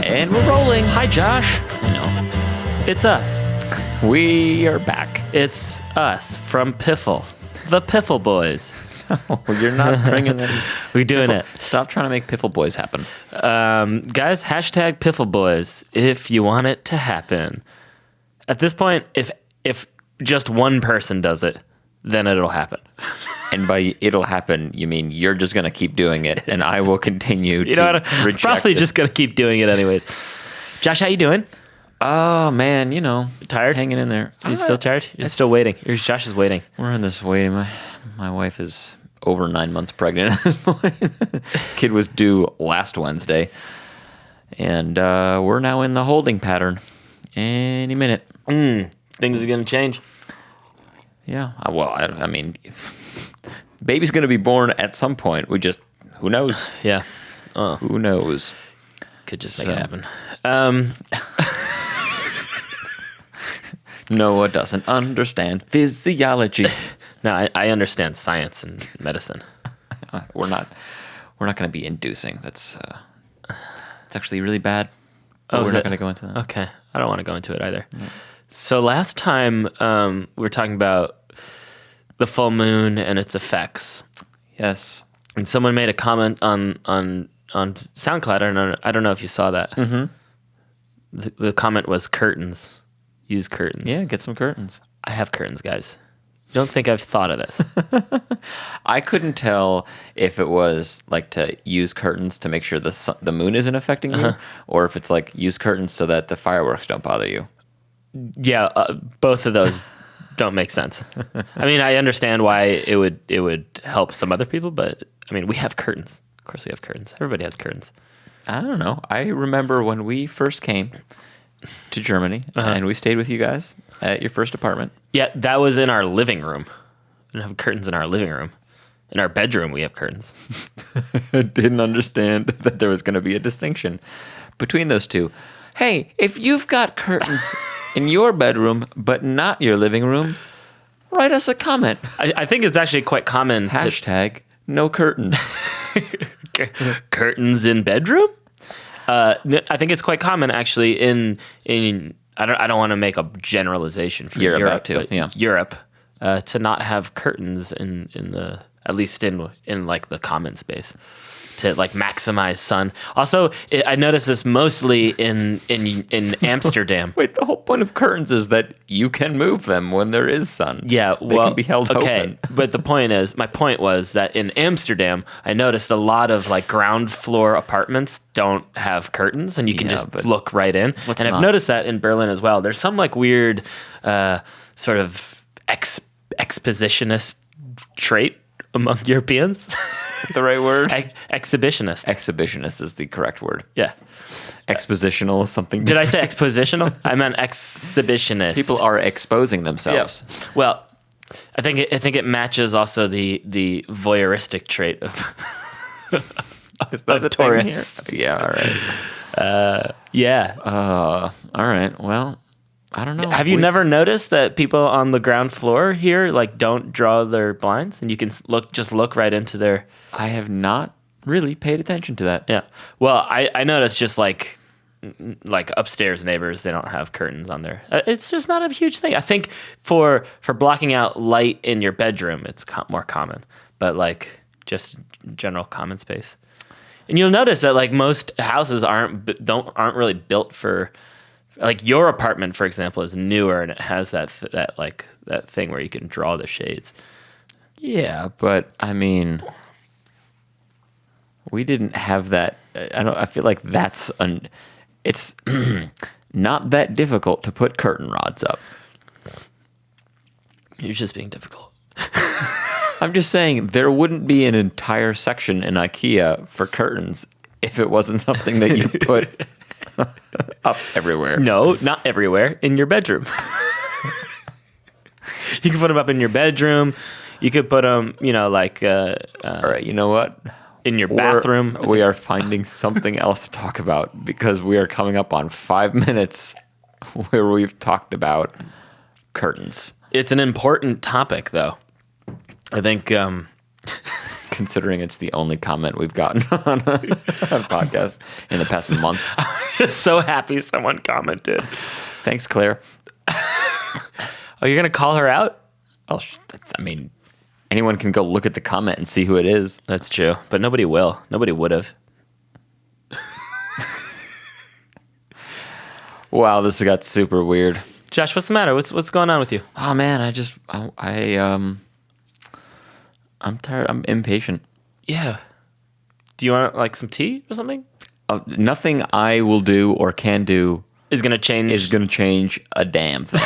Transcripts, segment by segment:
And we're rolling. Hi, Josh. No, It's us. we are back. It's us from Piffle. The Piffle Boys. You're not bringing them. We're doing it. Stop trying to make Piffle Boys happen. Guys, hashtag Piffle Boys if you want it to happen. At this point, if just one person does it, then it'll happen. And by it'll happen, you mean you're just going to keep doing it, and I will continue to reject probably it. just going to keep doing it anyways. Josh, how you doing? Oh, man, Tired? hanging in there. You still tired? You're still waiting. Josh is waiting. We're in this waiting. My wife is over 9 months pregnant at this point. Kid was due last Wednesday. And we're now in the holding pattern. Any minute. Things are going to change. Yeah. Well, I mean, baby's going to be born at some point. Who knows? Yeah. Who knows? Could just make it happen. Noah doesn't understand physiology. No, I understand science and medicine. We're not going to be inducing. That's it's actually really bad. But we're not going to go into that. Okay. I don't want to go into it either. No. So last time we were talking about the full moon and its effects. Yes. And someone made a comment on SoundCloud. I don't know if you saw that. Mm-hmm. The comment was curtains. Use curtains. Yeah, get some curtains. I have curtains, guys. You don't think I've thought of this? I couldn't tell if it was like to use curtains to make sure the moon isn't affecting you, or if it's like use curtains so that the fireworks don't bother you. Yeah, both of those don't make sense. I mean, I understand why it would help some other people, but I mean, we have curtains. Of course, we have curtains. Everybody has curtains. I don't know. I remember when we first came to Germany and we stayed with you guys at your first apartment. Yeah, that was in our living room. We don't have curtains in our living room. In our bedroom, we have curtains. I didn't understand that there was going to be a distinction between those two. Hey, if you've got curtains in your bedroom but not your living room, write us a comment. I think it's actually quite common. Hashtag no curtains. Curtains in bedroom? I think it's quite common actually in I don't want to make a generalization for You're Europe, about to, but yeah. Europe to not have curtains in the at least in like the common space to like maximize sun. Also, I noticed this mostly in Amsterdam. Wait, the whole point of curtains is that you can move them when there is sun. Yeah, they can be held open. But my point was that in Amsterdam, I noticed a lot of like ground floor apartments don't have curtains, and you can just look right in. And I've noticed that in Berlin as well. There's some like weird sort of expositionist trait among Europeans. The right word? Exhibitionist. Exhibitionist is the correct word. Yeah. Expositional is something. Did I say expositional? I meant exhibitionist. People are exposing themselves. Yeah. Well, I think it matches also the voyeuristic trait of is that the tourists. Yeah, all right. Yeah. All right. Well, I don't know. Have you never noticed that people on the ground floor here like don't draw their blinds and you can look right into their... I have not really paid attention to that. Yeah. Well, I noticed just like upstairs neighbors, they don't have curtains on there. It's just not a huge thing. I think for blocking out light in your bedroom, it's more common, but like just general common space. And you'll notice that like most houses aren't really built for... Like your apartment, for example, is newer and it has that thing where you can draw the shades. Yeah, but I mean, we didn't have that. I feel like it's not that difficult to put curtain rods up. You're just being difficult. I'm just saying there wouldn't be an entire section in IKEA for curtains if it wasn't something that you put up everywhere. No, not everywhere. In your bedroom. You can put them up in your bedroom. You could put them, all right, you know what? In your bathroom. We are finding something else to talk about because we are coming up on 5 minutes where we've talked about curtains. It's an important topic, though. I think considering it's the only comment we've gotten on a podcast in the past month. I'm just so happy someone commented. Thanks, Claire. Oh, you're gonna call her out? Oh, I mean, anyone can go look at the comment and see who it is. That's true, but nobody will. Nobody would have. Wow, this got super weird. Josh, what's the matter? What's going on with you? Oh man, I'm tired. I'm impatient. Yeah. Do you want like some tea or something? Nothing I will do or can do Is gonna change a damn thing.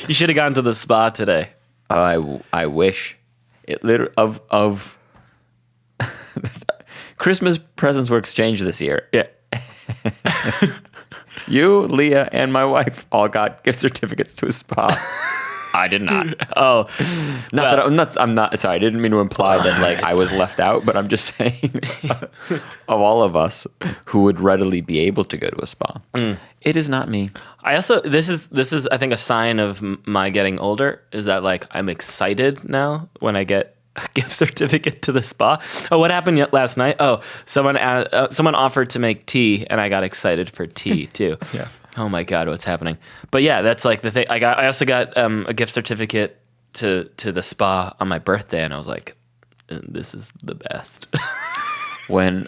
You should have gone to the spa today. I wish. It literally of Christmas presents were exchanged this year. Yeah. You, Leah, and my wife all got gift certificates to a spa. I did not. Oh, I'm not. Sorry, I didn't mean to imply that like I was left out, but I'm just saying, of all of us who would readily be able to go to a spa, it is not me. I also this is I think a sign of my getting older is that like I'm excited now when I get a gift certificate to the spa. Oh, what happened last night? Oh, someone offered to make tea, and I got excited for tea too. Yeah. Oh my God, what's happening? But yeah, that's like the thing. I also got a gift certificate to the spa on my birthday, and I was like, this is the best. When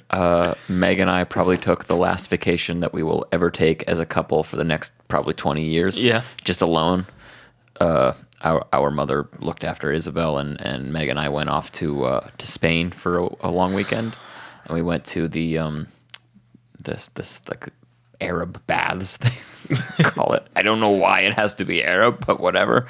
Meg and I probably took the last vacation that we will ever take as a couple for the next probably 20 years. Yeah. Just alone. Our mother looked after Isabel, and Meg and I went off to Spain for a long weekend, and we went to the this like Arab baths they call it. I don't know why it has to be Arab, but whatever.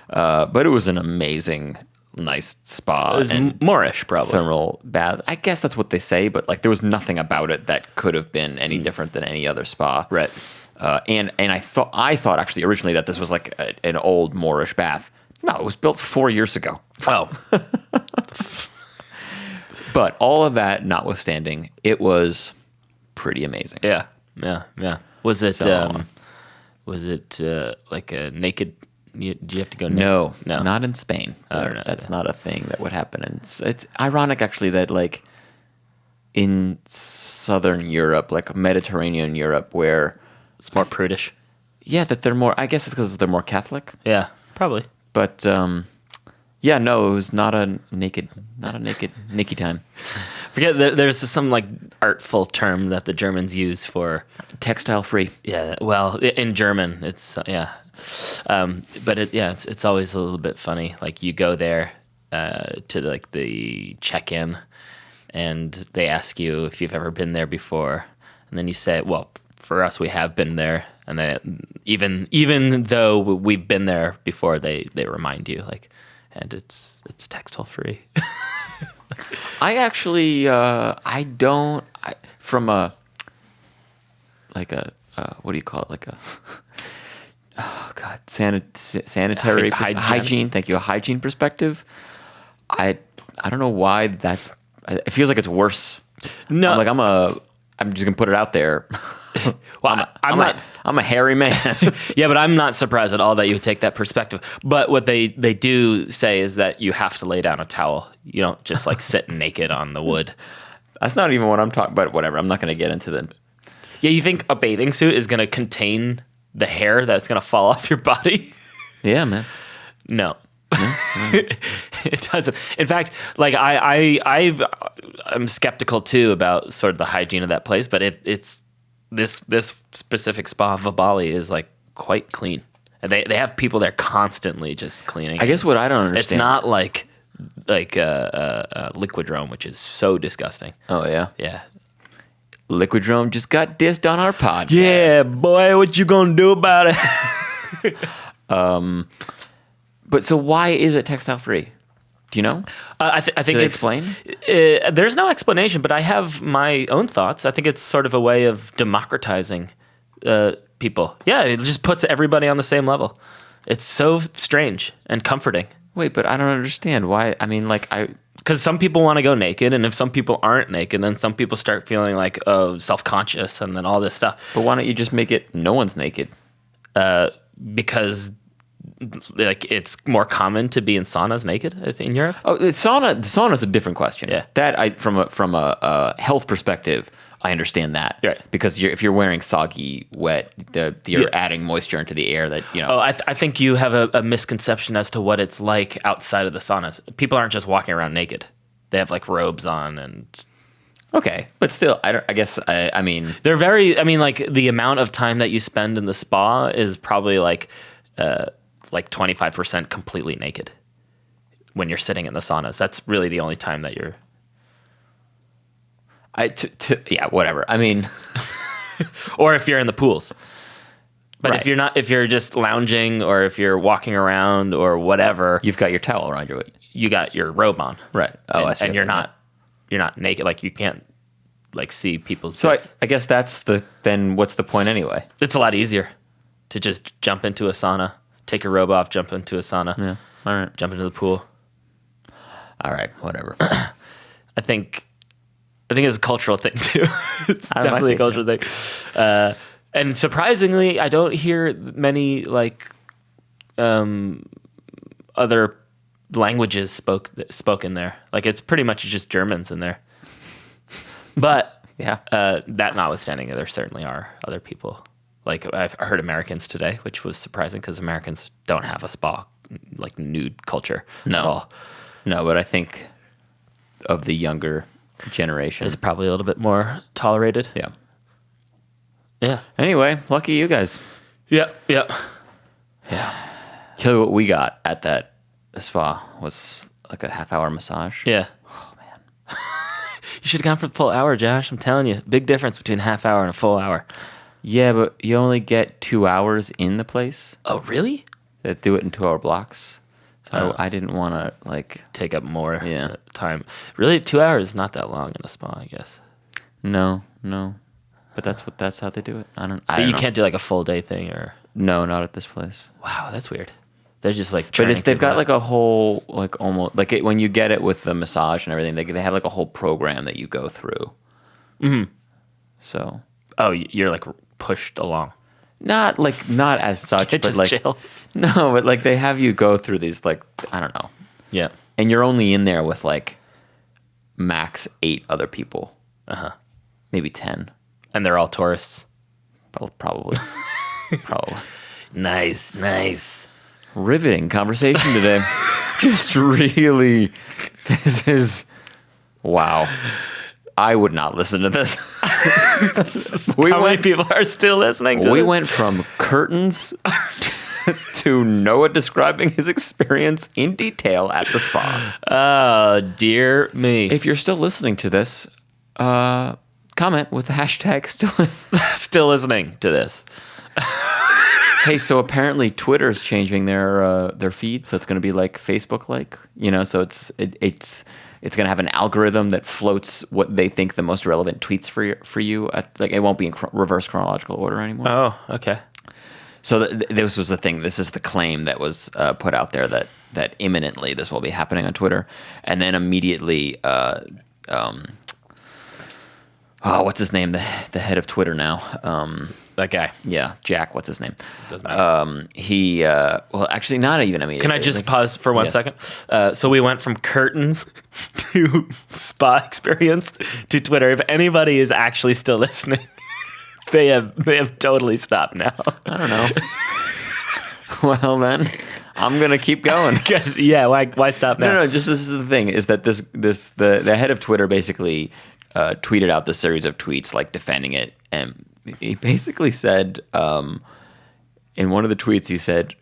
But it was an amazing, nice spa. It was and Moorish, probably. ephemeral bath. I guess that's what they say, but like there was nothing about it that could have been any different than any other spa. Right. And I thought actually originally that this was like an old Moorish bath. No, it was built 4 years ago. Oh. But all of that notwithstanding, it was pretty amazing. Yeah. Was it So- like a naked? Did you have to go naked? No, No. not in Spain. no, That's not a thing that would happen. And it's ironic actually that like in Southern Europe, like Mediterranean Europe, where It's more prudish. that they're more. I guess it's because they're more Catholic. Yeah, probably. But yeah, no, it was not a naked time. Forget there's some like artful term that the Germans use for Textile free. yeah. Well, in German, it's yeah. But it's always a little bit funny. Like you go there to like the check-in, and they ask you if you've ever been there before, and then you say, well, for us, we have been there, and then even though we've been there before, they remind you like, and it's textile free. I actually from a like a what do you call it, like a oh god, sanitary hygiene. Thank you. A hygiene perspective. I don't know why that's. It feels like it's worse. No, I'm just gonna put it out there. well, I'm a hairy man. yeah, but I'm not surprised at all that you would take that perspective. But what they do say is that you have to lay down a towel. You don't just like sit naked on the wood. That's not even what I'm talking about. Whatever. I'm not going to get into the. Yeah, you think a bathing suit is going to contain the hair that's going to fall off your body? Yeah, man. No. It doesn't. In fact, like I'm skeptical too about sort of the hygiene of that place, but it's this specific spa of Bali is like quite clean. And they have people there constantly just cleaning. I guess what I don't understand. It's not like Liquidrome, which is so disgusting. Oh yeah. Yeah. Liquidrome just got dissed on our podcast. Yeah, boy, what you gonna do about it? But so why is it textile free? Do you know? I think Did they it's explain? There's no explanation, but I have my own thoughts. I think it's sort of a way of democratizing people. Yeah, it just puts everybody on the same level. It's so strange and comforting. Wait, but I don't understand why. I mean, like because some people want to go naked, and if some people aren't naked, then some people start feeling like self-conscious, and then all this stuff. But why don't you just make it no one's naked? Because like it's more common to be in saunas naked in Europe. Oh, the sauna's a different question. Yeah. That from a health perspective, I understand that. Right. Because if you're wearing soggy, wet, you're Yeah. adding moisture into the air that, Oh, I think you have a misconception as to what it's like outside of the saunas. People aren't just walking around naked. They have like robes on and Okay, but still, I mean, they're very. I mean, like the amount of time that you spend in the spa is probably like 25% completely naked when you're sitting in the saunas. That's really the only time that you're. yeah, whatever. I mean, Or if you're in the pools. But Right. if you're just lounging or if you're walking around or whatever, you've got your towel around your waist. you got your robe on. Right. Oh, and, I see. and you're not naked. Like you can't like see people's. So bits. I guess then what's the point anyway? It's a lot easier to just jump into a sauna, take your robe off, jump into a sauna, Yeah. All right. jump into the pool. All right. Whatever. I think it's a cultural thing too. It's might definitely a be, cultural thing. And surprisingly, I don't hear many like other languages spoken there. Like it's pretty much just Germans in there. But Yeah. that notwithstanding, there certainly are other people. Like I heard Americans today, which was surprising because Americans don't have a spa like nude culture at all. No, but I think of the younger generation. It's probably a little bit more tolerated. Yeah. Yeah. Anyway, lucky you guys. Yeah. Yeah. Tell you what we got at that spa was like a half-hour massage. Yeah. Oh man. You should have gone for the full hour, Josh. I'm telling you, big difference between a half hour and a full hour. Yeah, but you only get 2 hours in the place. Oh, really? They do it in 2-hour blocks. So Oh. I didn't want to like. Take up more Yeah. time. Really, 2 hours is not that long in a spa, I guess. No. But that's how they do it. I But don't you know. can't do like a full day thing, or No, not at this place. wow, that's weird. They're just like. But churning they've people got out. like a whole like almost like when you get it with the massage and everything, they have like a whole program that you go through. Mm-hmm. So Oh, you're like pushed along. not as such, Can't but just like chill. no, but like they have you go through these like I don't know, Yeah. and you're only in there with like max 8 other people, maybe 10, And they're all tourists. probably. Nice. Riveting conversation today. Just really, this is wow. I would not listen to this. How many people are still listening to We this? went from curtains to Noah describing his experience in detail at the spa. Oh, dear me. If you're still listening to this, comment with the hashtag still. Still listening to this. Hey, so apparently Twitter's changing their feed, so it's going to be like Facebook, so it's going to have an algorithm that floats what they think the most relevant tweets for you. It won't be in reverse chronological order anymore. Oh, okay. So this was the thing. This is the claim that was put out there that imminently this will be happening on Twitter, and then immediately, what's his name? The head of Twitter now. That guy. Yeah, Jack. What's his name? Doesn't matter. He well, actually, not even immediately. Can I just pause for 1 Yes. second? So we went from curtains to spa experience to Twitter. If anybody is actually still listening, they have totally stopped now. I don't know. Well, then I'm gonna keep going. Yeah, why stop now? No. Just this is the thing: is that the head of Twitter basically tweeted out this series of tweets like defending it, and he basically said in one of the tweets he said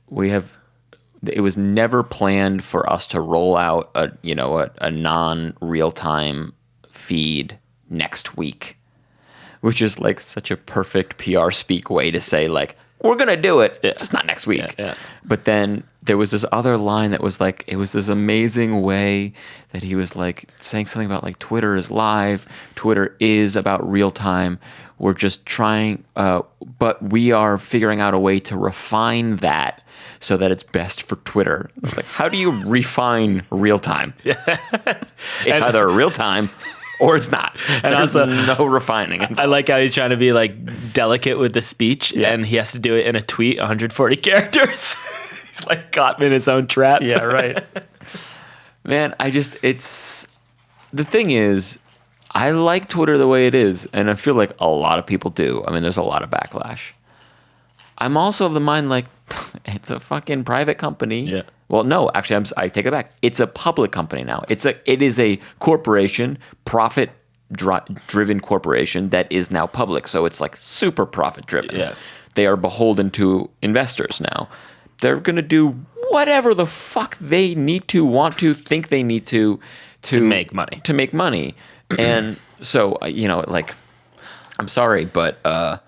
it was never planned for us to roll out a non-real-time feed next week, which is like such a perfect PR speak way to say like we're gonna do it, just not next week. Yeah. But then there was this other line that was like, it was this amazing way that he was like saying something about like Twitter is live, Twitter is about real time. We're just trying, but we are figuring out a way to refine that so that it's best for Twitter. I was like, how do you refine real time? It's either real time or it's not. And there's also, no refining. I like how he's trying to be like delicate with the speech, and he has to do it in a tweet, 140 characters. He's like caught in his own trap. Yeah, right. Man, it's the thing is, I like Twitter the way it is, and I feel like a lot of people do. I mean, there's a lot of backlash. I'm also of the mind like it's a fucking private company. Yeah. Well, no, actually, I take it back. It's a public company now. It is a corporation, profit-driven corporation that is now public. So it's like super profit-driven. Yeah. They are beholden to investors now. They're gonna do whatever the fuck they need to, want to, think they need to make money. To make money, and so like, I'm sorry, but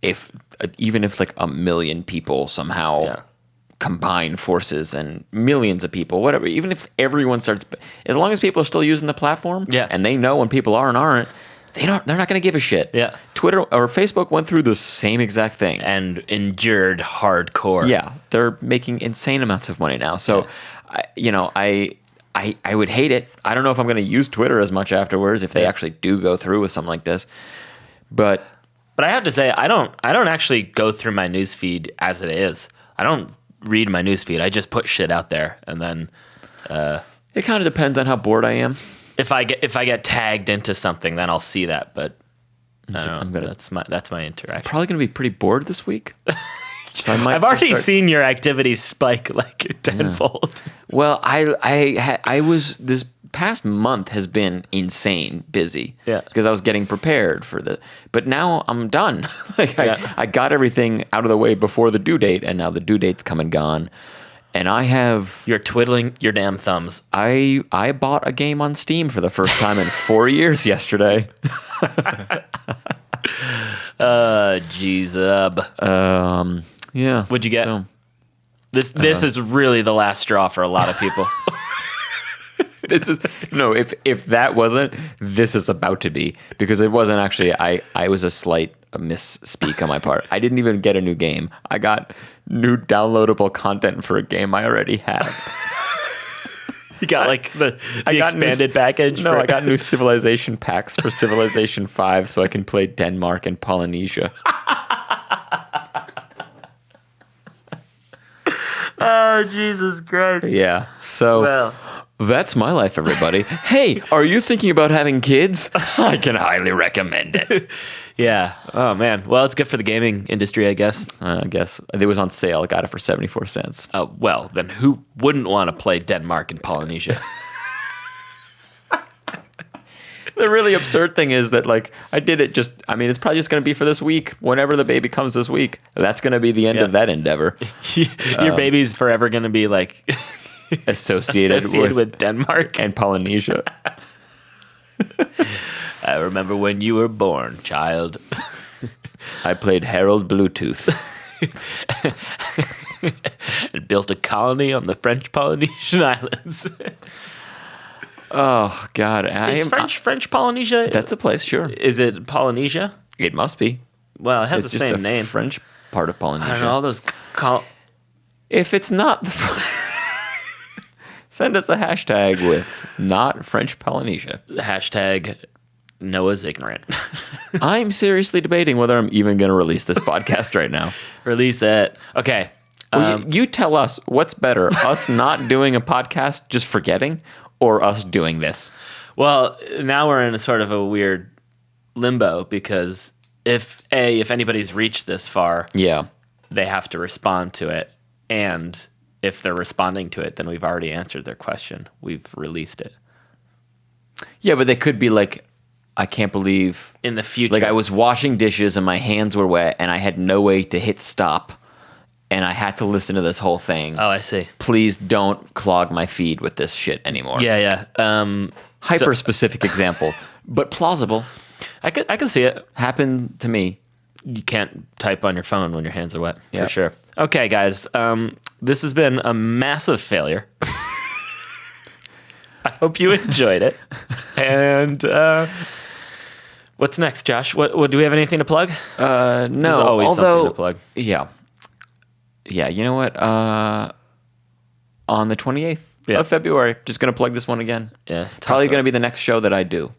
if even if like 1 million people somehow combine forces and millions of people, whatever, even if everyone starts, as long as people are still using the platform, and they know when people are and aren't, they're not going to give a shit. Yeah. Twitter or Facebook went through the same exact thing and endured hardcore. Yeah, they're making insane amounts of money now. So, I would hate it. I don't know if I'm going to use Twitter as much afterwards if they actually do go through with something like this. But I have to say, I don't actually go through my newsfeed as it is. I don't read my newsfeed. I just put shit out there, and then it kind of depends on how bored I am. If I get tagged into something, then I'll see that. But I don't know. That's my interaction. Probably going to be pretty bored this week. So I've already seen your activity spike like tenfold. Well, I was this past month has been insane busy. Yeah. Because I was getting prepared for but now I'm done. I got everything out of the way before the due date, and now the due date's come and gone. And you're twiddling your damn thumbs. I bought a game on Steam for the first time in 4 years yesterday. Jeez up. Yeah. What'd you get? So, this is really the last straw for a lot of people. If that wasn't, this is about to be, because it wasn't actually. I was a slight misspeak on my part. I didn't even get a new game. I got new downloadable content for a game I already have. You got like the expanded package? No, I got new Civilization packs for Civilization 5 so I can play Denmark and Polynesia. Oh, Jesus Christ. Yeah. So that's my life, everybody. Hey, are you thinking about having kids? I can highly recommend it. Yeah. Oh, man. Well, it's good for the gaming industry, I guess. I guess. It was on sale. I got it for 74 cents. Oh, well, then who wouldn't want to play Denmark and Polynesia? The really absurd thing is that, like, I did it it's probably just going to be for this week. Whenever the baby comes this week, that's going to be the end of that endeavor. Your baby's forever going to be, like, associated with Denmark and Polynesia. I remember when you were born, child. I played Harold Bluetooth. And built a colony on the French Polynesian Islands. Oh, God. French Polynesia? That's a place, sure. Is it Polynesia? It must be. Well, it has it's the just same name. French part of Polynesia. I don't know, all those... If it's not... Send us a hashtag with not French Polynesia. Hashtag Noah's ignorant. I'm seriously debating whether I'm even going to release this podcast right now. Release it. Okay. Well, you tell us what's better, us not doing a podcast, just forgetting, or us doing this? Well, now we're in a sort of a weird limbo because if anybody's reached this far, they have to respond to it. And if they're responding to it, then we've already answered their question. We've released it. Yeah, but they could be like, I can't believe... In the future. Like, I was washing dishes and my hands were wet and I had no way to hit stop and I had to listen to this whole thing. Oh, I see. Please don't clog my feed with this shit anymore. Yeah. Hyper-specific example, but plausible. I can see it. Happened to me. You can't type on your phone when your hands are wet, for sure. Okay, guys. This has been a massive failure. I hope you enjoyed it. And what's next, Josh? What do we have anything to plug? No. There's always something to plug. Yeah. You know what? On the 28th of February, just going to plug this one again. Yeah. Probably going to be the next show that I do.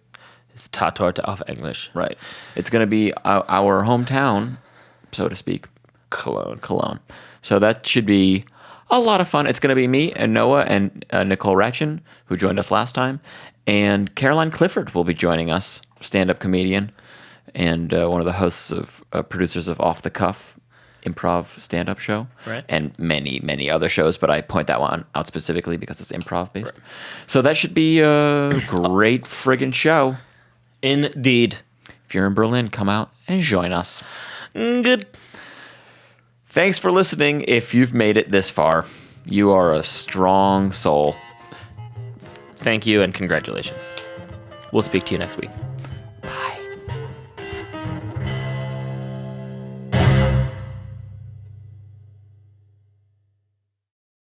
It's Tatort auf English. Right. It's going to be our hometown, so to speak, Cologne. So that should be a lot of fun. It's going to be me and Noah and Nicole Ratchin, who joined us last time, and Caroline Clifford will be joining us, stand-up comedian and one of the hosts of producers of Off the Cuff improv stand-up show, right, and many other shows, but I point that one out specifically because it's improv based. Right. So that should be a great friggin' show. Indeed. If you're in Berlin, come out and join us. Good. Thanks for listening. If you've made it this far, you are a strong soul. Thank you and congratulations. We'll speak to you next week.